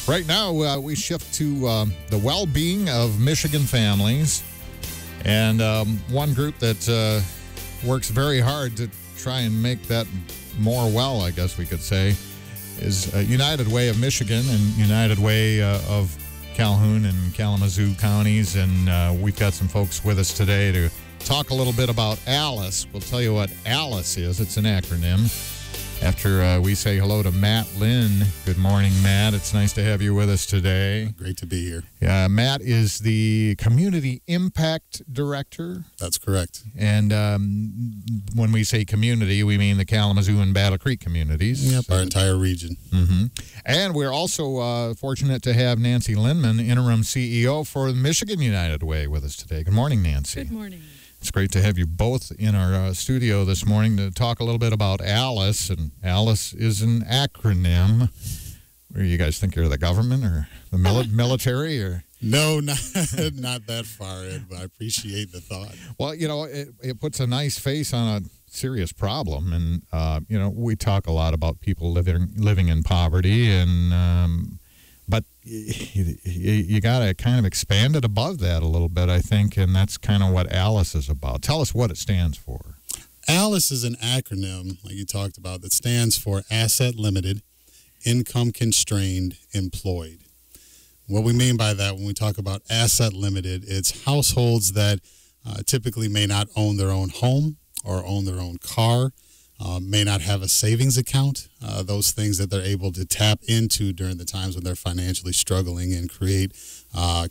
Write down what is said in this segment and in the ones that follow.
Right now, we shift to the well-being of Michigan families. And one group that works very hard to try and make that more well, I guess we could say, is United Way of Michigan and United Way of Calhoun and Kalamazoo counties. And we've got some folks with us today to talk a little bit about ALICE. We'll tell you what ALICE is. It's an acronym. After we say hello to Matt Lynn. Good morning, Matt. It's nice to have you with us today. Great to be here. Yeah, Matt is the Community Impact Director. That's correct. And when we say community, we mean the Kalamazoo and Battle Creek communities. Yep, our entire region. Mm-hmm. And we're also fortunate to have Nancy Lindman, Interim CEO for Michigan United Way, with us today. Good morning, Nancy. Good morning. It's great to have you both in our studio this morning to talk a little bit about ALICE. And ALICE is an acronym. Where you guys think you're the government or the military? Or No, not that far in, but I appreciate the thought. Well, you know, it puts a nice face on a serious problem. And, you know, we talk a lot about people living in poverty, and but you got to kind of expand it above that a little bit, I think, and that's kind of what ALICE is about. Tell us what it stands for. ALICE is an acronym, like you talked about, that stands for Asset Limited, Income Constrained, Employed. What we mean by that when we talk about asset limited, it's households that typically may not own their own home or own their own car, may not have a savings account, those things that they're able to tap into during the times when they're financially struggling and create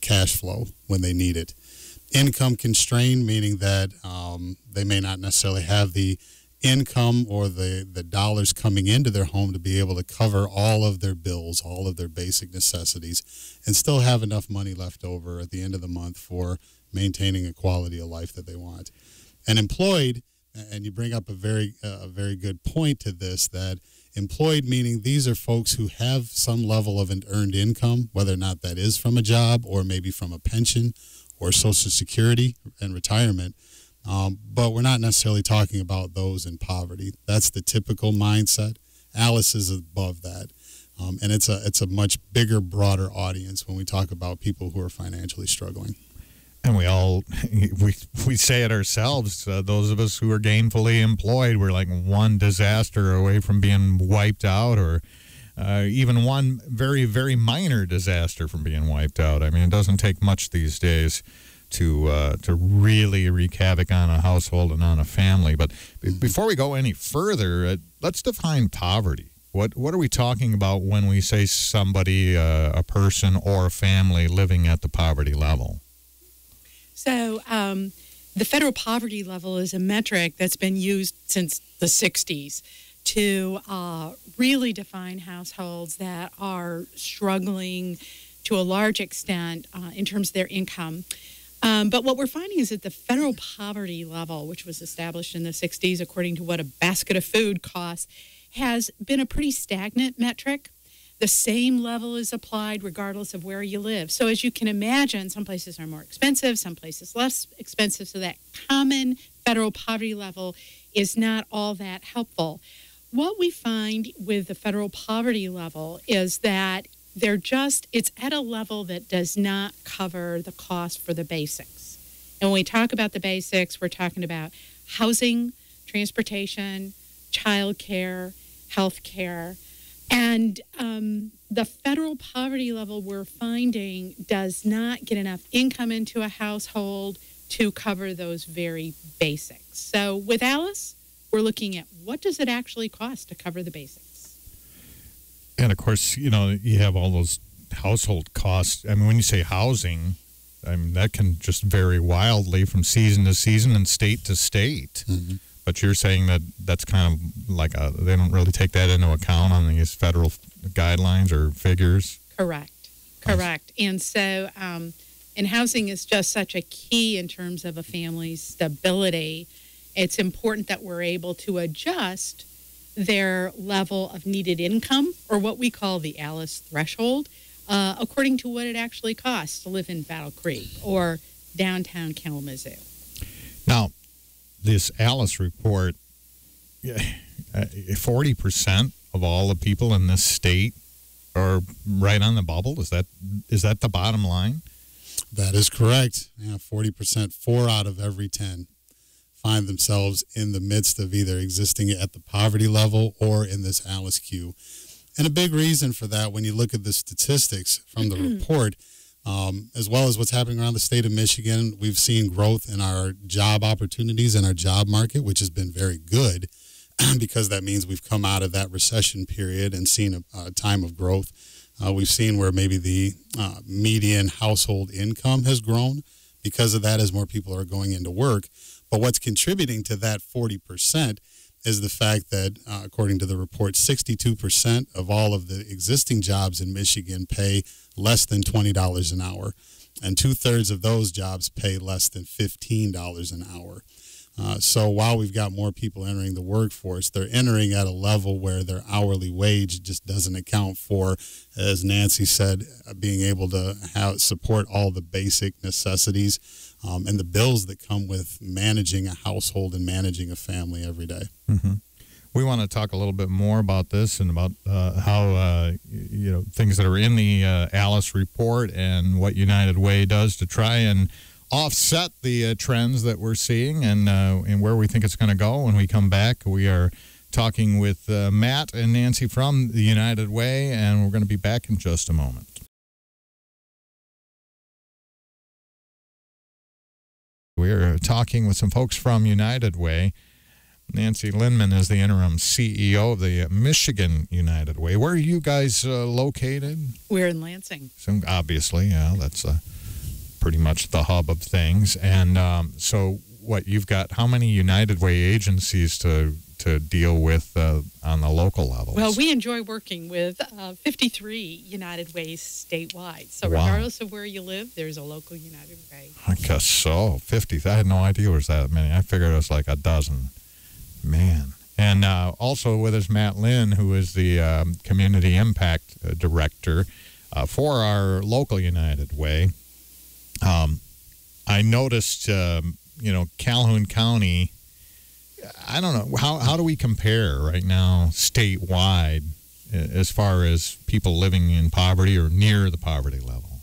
cash flow when they need it. Income constrained, meaning that they may not necessarily have the income or the dollars coming into their home to be able to cover all of their bills, all of their basic necessities, and still have enough money left over at the end of the month for maintaining a quality of life that they want. And employed, and you bring up a very good point to this, that employed meaning these are folks who have some level of an earned income, whether or not that is from a job or maybe from a pension or Social Security and retirement. But we're not necessarily talking about those in poverty. That's the typical mindset. ALICE is above that. And it's a much bigger, broader audience when we talk about people who are financially struggling. And we say it ourselves, those of us who are gainfully employed, we're like one disaster away from being wiped out, or even one very, very minor disaster from being wiped out. I mean, it doesn't take much these days to really wreak havoc on a household and on a family. But before we go any further, let's define poverty. What are we talking about when we say somebody, a person or a family living at the poverty level? So the federal poverty level is a metric that's been used since the 60s to really define households that are struggling to a large extent in terms of their income. But what we're finding is that the federal poverty level, which was established in the 60s according to what a basket of food costs, has been a pretty stagnant metric. The same level is applied regardless of where you live. So as you can imagine, some places are more expensive, some places less expensive, so that common federal poverty level is not all that helpful. What we find with the federal poverty level is that it's at a level that does not cover the cost for the basics. And when we talk about the basics, we're talking about housing, transportation, childcare, health care. And the federal poverty level we're finding does not get enough income into a household to cover those very basics. So with ALICE, we're looking at what does it actually cost to cover the basics. And, of course, you know, you have all those household costs. I mean, when you say housing, I mean, that can just vary wildly from season to season and state to state. Mm-hmm. But you're saying that that's kind of like they don't really take that into account on these federal guidelines or figures? Correct. And so, and housing is just such a key in terms of a family's stability. It's important that we're able to adjust their level of needed income, or what we call the ALICE threshold, according to what it actually costs to live in Battle Creek or downtown Kalamazoo. Now, this ALICE report, 40% of all the people in this state are right on the bubble. Is that the bottom line? That is correct. Yeah, 40%, 4 out of every 10 find themselves in the midst of either existing at the poverty level or in this Alice queue. And a big reason for that, when you look at the statistics from the report, as well as what's happening around the state of Michigan, we've seen growth in our job opportunities and our job market, which has been very good because that means we've come out of that recession period and seen a time of growth. We've seen where maybe the median household income has grown because of that as more people are going into work. But what's contributing to that 40% is the fact that, according to the report, 62% of all of the existing jobs in Michigan pay less than $20 an hour, and 2/3 of those jobs pay less than $15 an hour. So while we've got more people entering the workforce, they're entering at a level where their hourly wage just doesn't account for, as Nancy said, being able to support all the basic necessities and the bills that come with managing a household and managing a family every day. Mm-hmm. We want to talk a little bit more about this and about how things that are in the Alice report and what United Way does to try and offset the trends that we're seeing and where we think it's going to go. When we come back, we are talking with Matt and Nancy from the United Way, and we're going to be back in just a moment. We're talking with some folks from United Way. Nancy Lynman is the interim CEO of the Michigan United Way. Where are you guys located? We're in Lansing. So obviously, yeah, that's pretty much the hub of things. And so what, you've got how many United Way agencies to deal with on the local level? Well, we enjoy working with 53 United Ways statewide. So Wow. regardless of where you live, there's a local United Way. I guess so. 50. I had no idea it was that many. I figured it was like a dozen. Man. And also with us, Matt Lynn, who is the Community Impact Director for our local United Way. I noticed, Calhoun County, I don't know, how do we compare right now statewide as far as people living in poverty or near the poverty level?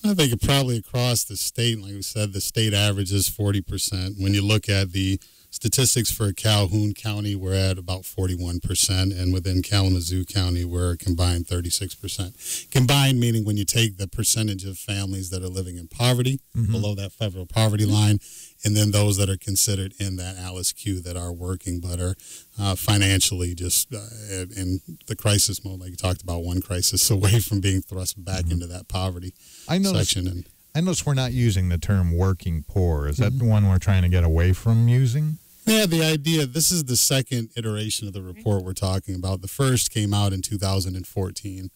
I think probably across the state, like we said, the state average is 40%. When you look at the statistics for Calhoun County, we're at about 41%, and within Kalamazoo County, we're a combined 36%. Combined meaning when you take the percentage of families that are living in poverty, below that federal poverty line, and then those that are considered in that Alice queue that are working but are financially just in the crisis mode, like you talked about, one crisis away from being thrust back into that poverty section. I notice we're not using the term working poor. Is that the one we're trying to get away from using? Yeah, the idea, this is the second iteration of the report we're talking about. The first came out in 2014,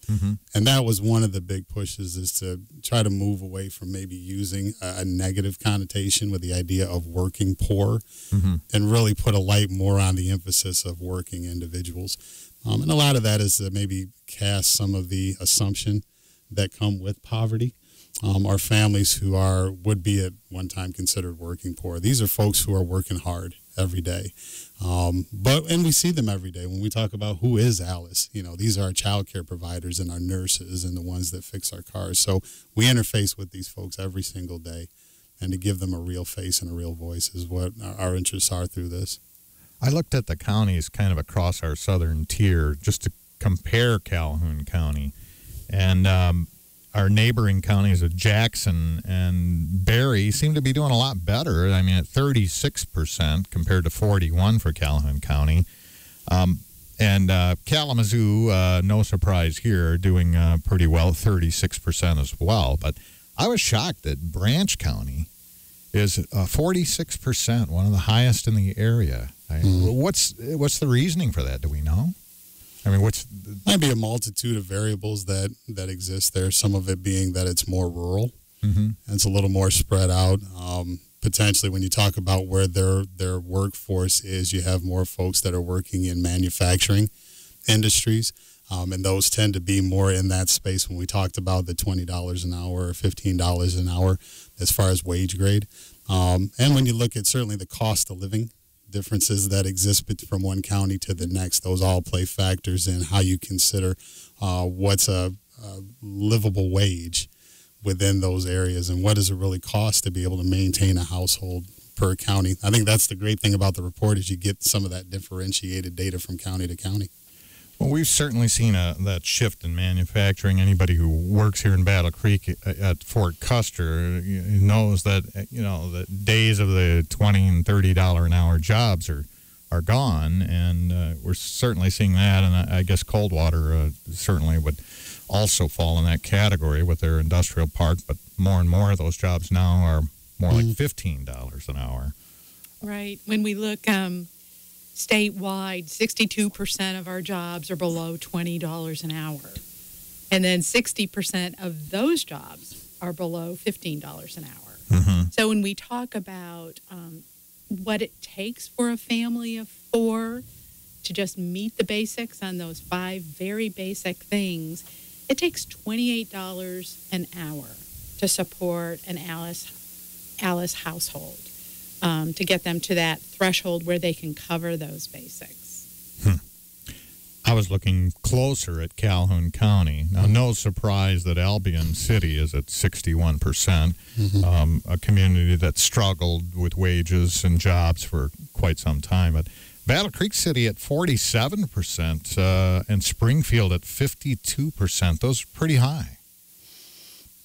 and that was one of the big pushes, is to try to move away from maybe using a negative connotation with the idea of working poor and really put a light more on the emphasis of working individuals. And a lot of that is to maybe cast some of the assumption that come with poverty. Are families who would be at one time considered working poor. These are folks who are working hard every day. And we see them every day when we talk about who is Alice. These are our child care providers and our nurses and the ones that fix our cars. So we interface with these folks every single day, and to give them a real face and a real voice is what our interests are through this. I looked at the counties kind of across our southern tier just to compare Calhoun County. And our neighboring counties of Jackson and Berry seem to be doing a lot better. I mean, at 36% compared to 41% for Calhoun County. And Kalamazoo, no surprise here, doing pretty well, 36% as well. But I was shocked that Branch County is 46%, one of the highest in the area. What's the reasoning for that? Do we know? I mean, might be a multitude of variables that exist there. Some of it being that it's more rural and it's a little more spread out. Potentially, when you talk about where their workforce is, you have more folks that are working in manufacturing industries, and those tend to be more in that space when we talked about the $20 an hour or $15 an hour as far as wage grade. And when you look at certainly the cost of living differences that exist from one county to the next. Those all play factors in how you consider what's a livable wage within those areas, and what does it really cost to be able to maintain a household per county. I think that's the great thing about the report, is you get some of that differentiated data from county to county. Well, we've certainly seen that shift in manufacturing. Anybody who works here in Battle Creek at Fort Custer knows that, the days of the $20 and $30 an hour jobs are gone, and we're certainly seeing that. And I guess Coldwater certainly would also fall in that category with their industrial park, but more and more of those jobs now are more like $15 an hour. Right. When we look statewide, 62% of our jobs are below $20 an hour. And then 60% of those jobs are below $15 an hour. Mm-hmm. So when we talk about what it takes for a family of four to just meet the basics on those 5 very basic things, it takes $28 an hour to support an Alice household, to get them to that threshold where they can cover those basics. I was looking closer at Calhoun County. Now, no surprise that Albion City is at 61%, a community that struggled with wages and jobs for quite some time. But Battle Creek City at 47%, and Springfield at 52%. Those are pretty high.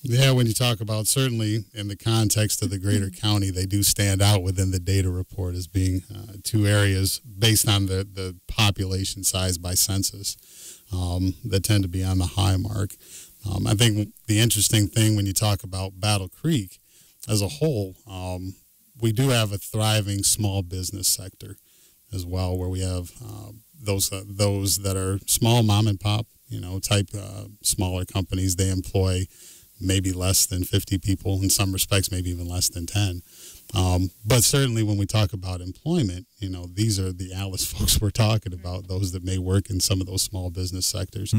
Yeah, when you talk about, certainly in the context of the greater county, they do stand out within the data report as being 2 areas based on the population size by census that tend to be on the high mark. I think the interesting thing when you talk about Battle Creek as a whole, we do have a thriving small business sector as well, where we have those that are small mom and pop, type smaller companies. They employ maybe less than 50 people, in some respects maybe even less than 10. But certainly when we talk about employment, these are the Alice folks we're talking about, those that may work in some of those small business sectors.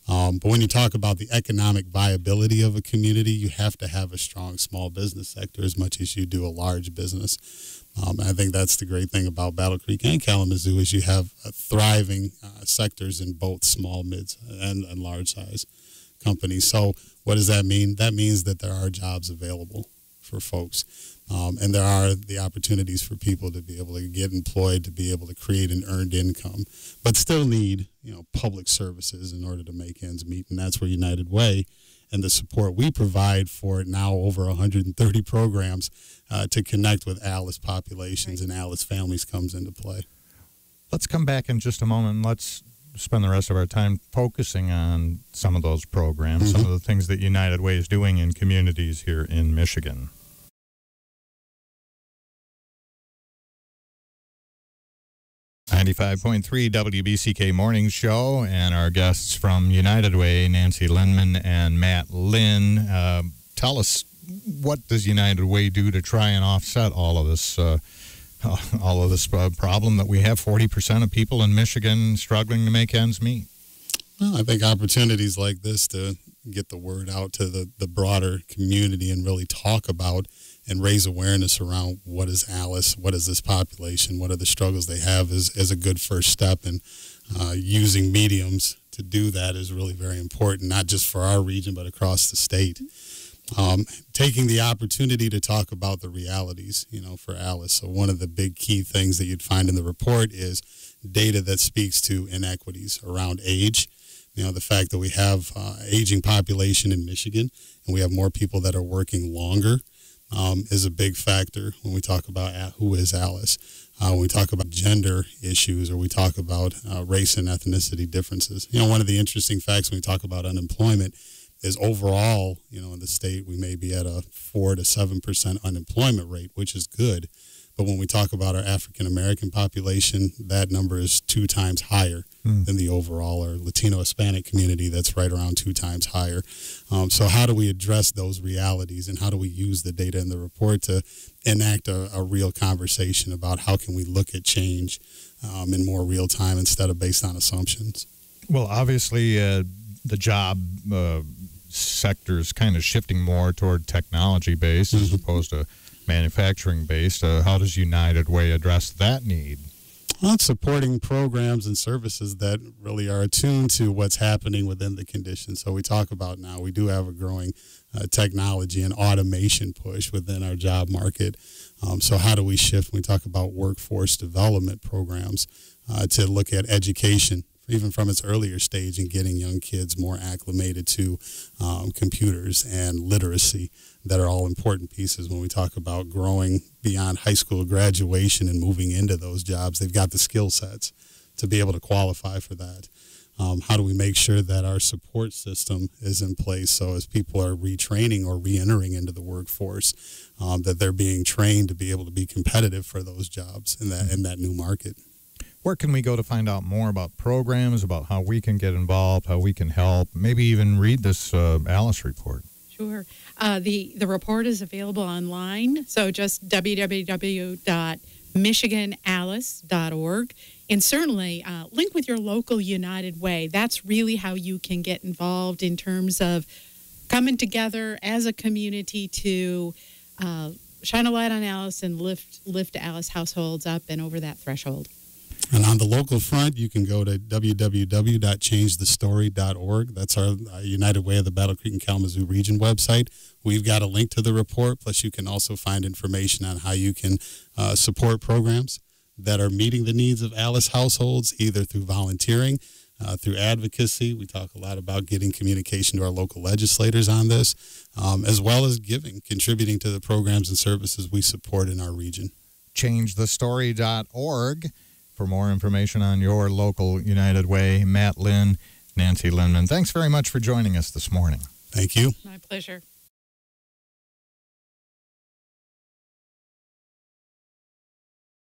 But when you talk about the economic viability of a community, you have to have a strong small business sector as much as you do a large business. I think that's the great thing about Battle Creek and Kalamazoo, is you have thriving sectors in both small, mids, and large size companies. So what does that mean? That means that there are jobs available for folks, and there are the opportunities for people to be able to get employed, to be able to create an earned income, but still need public services in order to make ends meet. And that's where United Way and the support we provide for now over 130 programs to connect with Alice populations and Alice families comes into play. Let's come back in just a moment, and let's spend the rest of our time focusing on some of those programs, some of the things that United Way is doing in communities here in Michigan. .3 WBCK Morning Show, and our guests from United Way, Nancy Lindman and Matt Lynn. Tell us, what does United Way do to try and offset all of this problem that we have 40% of people in Michigan struggling to make ends meet? Well, I think opportunities like this to get the word out to the broader community and really talk about and raise awareness around what is Alice, what is this population, what are the struggles they have is a good first step. And using mediums to do that is really very important, not just for our region, but across the state. Taking the opportunity to talk about the realities, for Alice. So one of the big key things that you'd find in the report is data that speaks to inequities around age. The fact that we have aging population in Michigan and we have more people that are working longer is a big factor when we talk about who is Alice. When we talk about gender issues, or we talk about race and ethnicity differences. One of the interesting facts when we talk about unemployment is overall, in the state, we may be at a 4 to 7% unemployment rate, which is good. But when we talk about our African-American population, that number is 2 times higher than the overall or Latino-Hispanic community, that's right around 2 times higher. So how do we address those realities, and how do we use the data in the report to enact a real conversation about how can we look at change in more real time instead of based on assumptions? Well, obviously, the job sector is kind of shifting more toward technology-based as opposed to manufacturing based. How does United Way address that need? Well, it's supporting programs and services that really are attuned to what's happening within the condition. So we talk about now, we do have a growing technology and automation push within our job market. So how do we shift when we talk about workforce development programs to look at education, even from its earlier stage, and getting young kids more acclimated to computers and literacy that are all important pieces when we talk about growing beyond high school graduation and moving into those jobs. They've got the skill sets to be able to qualify for that. How do we make sure that our support system is in place so as people are retraining or re-entering into the workforce, that they're being trained to be able to be competitive for those jobs in that new market? Where can we go to find out more about programs, about how we can get involved, how we can help, maybe even read this Alice report? Sure. The report is available online, so just www.michiganalice.org. And certainly link with your local United Way. That's really how you can get involved in terms of coming together as a community to shine a light on Alice and lift Alice households up and over that threshold. And on the local front, you can go to www.changethestory.org. That's our United Way of the Battle Creek and Kalamazoo region website. We've got a link to the report, plus you can also find information on how you can support programs that are meeting the needs of Alice households, either through volunteering, through advocacy. We talk a lot about getting communication to our local legislators on this, as well as contributing to the programs and services we support in our region. ChangeTheStory.org. For more information on your local United Way, Matt, Lynn, Nancy Lindman, thanks very much for joining us this morning. Thank you. My pleasure.